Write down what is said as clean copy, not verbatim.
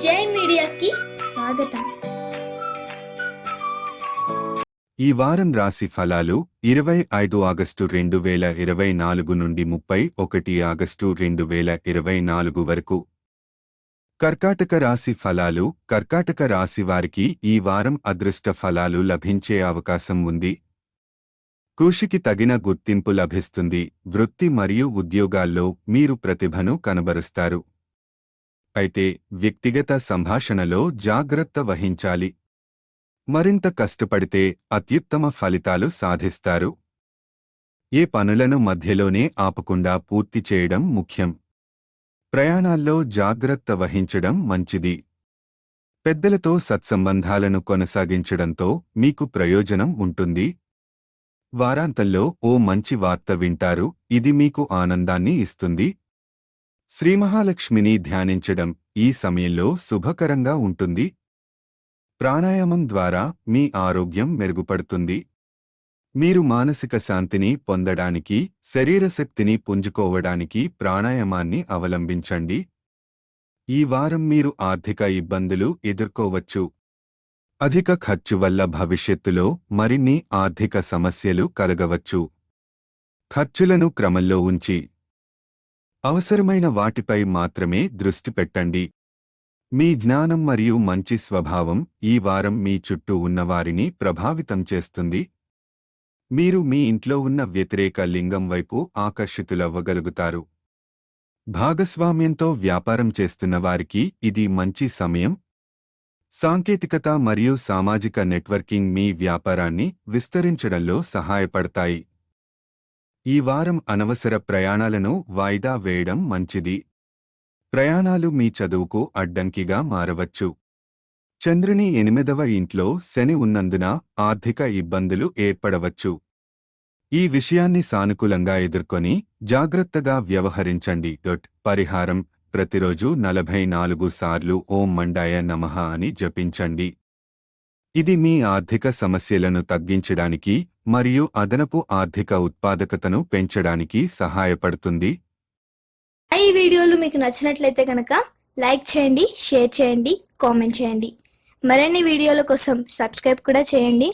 జై మీడియాకి స్వాగతం. ఈ వారం రాశి ఫలాలు 25 ఆగస్టు 2024 నుండి 31 ఆగస్టు 2024 వరకు. కర్కాటక రాశి ఫలాలు. కర్కాటక రాశి వారికి ఈ వారం అదృష్ట ఫలాలు లభించే అవకాశం ఉంది. కృషికి తగిన గుర్తింపు లభిస్తుంది. వృత్తి మరియు ఉద్యోగాల్లో మీరు ప్రతిభను కనబరుస్తారు. అయితే వ్యక్తిగత సంభాషణలో జాగ్రత్త వహించాలి. మరింత కష్టపడితే అత్యుత్తమ ఫలితాలు సాధిస్తారు. ఏ పనులను మధ్యలోనే ఆపకుండా పూర్తి చేయడం ముఖ్యం. ప్రయాణాల్లో జాగ్రత్త వహించడం మంచిది. పెద్దలతో సత్సంబంధాలను కొనసాగించడంతో మీకు ప్రయోజనం ఉంటుంది. వారాంతంలో ఓ మంచి వార్త వింటారు. ఇది మీకు ఆనందాన్ని ఇస్తుంది. శ్రీమహాలక్ష్మిని ధ్యానించడం ఈ సమయంలో శుభకరంగా ఉంటుంది. ప్రాణాయామం ద్వారా మీ ఆరోగ్యం మెరుగుపడుతుంది. మీరు మానసిక శాంతిని పొందడానికి, శరీరశక్తిని పుంజుకోవడానికి ప్రాణాయామాన్ని అవలంబించండి. ఈ వారం మీరు ఆర్థిక ఇబ్బందులు ఎదుర్కోవచ్చు. అధిక ఖర్చు వల్ల భవిష్యత్తులో మరిన్ని ఆర్థిక సమస్యలు కలగవచ్చు. ఖర్చులను క్రమంలో ఉంచి అవసరమైన వాటిపై మాత్రమే దృష్టి పెట్టండి. మీ జ్ఞానం మరియు మంచి స్వభావం ఈ వారం మీ చుట్టూ ఉన్నవారిని ప్రభావితం చేస్తుంది. మీరు మీ ఇంట్లో ఉన్న వ్యతిరేక లింగం వైపు ఆకర్షితులవ్వగలుగుతారు. భాగస్వామ్యంతో వ్యాపారం చేస్తున్న వారికి ఇది మంచి సమయం. సాంకేతికత మరియు సామాజిక నెట్వర్కింగ్ మీ వ్యాపారాన్ని విస్తరించడంలో సహాయపడతాయి. ఈ వారం అనవసర ప్రయాణాలను వాయిదా వేయడం మంచిది. ప్రయాణాలు మీ చదువుకు అడ్డంకిగా మారవచ్చు. చంద్రుని 8వ ఇంట్లో శని ఉన్నందున ఆర్థిక ఇబ్బందులు ఏర్పడవచ్చు. ఈ విషయాన్ని సానుకూలంగా ఎదుర్కొని జాగ్రత్తగా వ్యవహరించండి. పరిహారం: ప్రతిరోజు 44 సార్లు ఓం మండాయ నమః అని జపించండి. ఇది మీ ఆర్థిక సమస్యలను తగ్గించడానికి మరియు అదనపు ఆర్థిక ఉత్పాదకతను పెంచడానికి సహాయపడుతుంది. ఈ వీడియోలు మీకు నచ్చినట్లయితే కనుక లైక్ చేయండి, షేర్ చేయండి, కామెంట్ చేయండి. మరిన్ని వీడియోల కోసం సబ్స్క్రైబ్ కూడా చేయండి.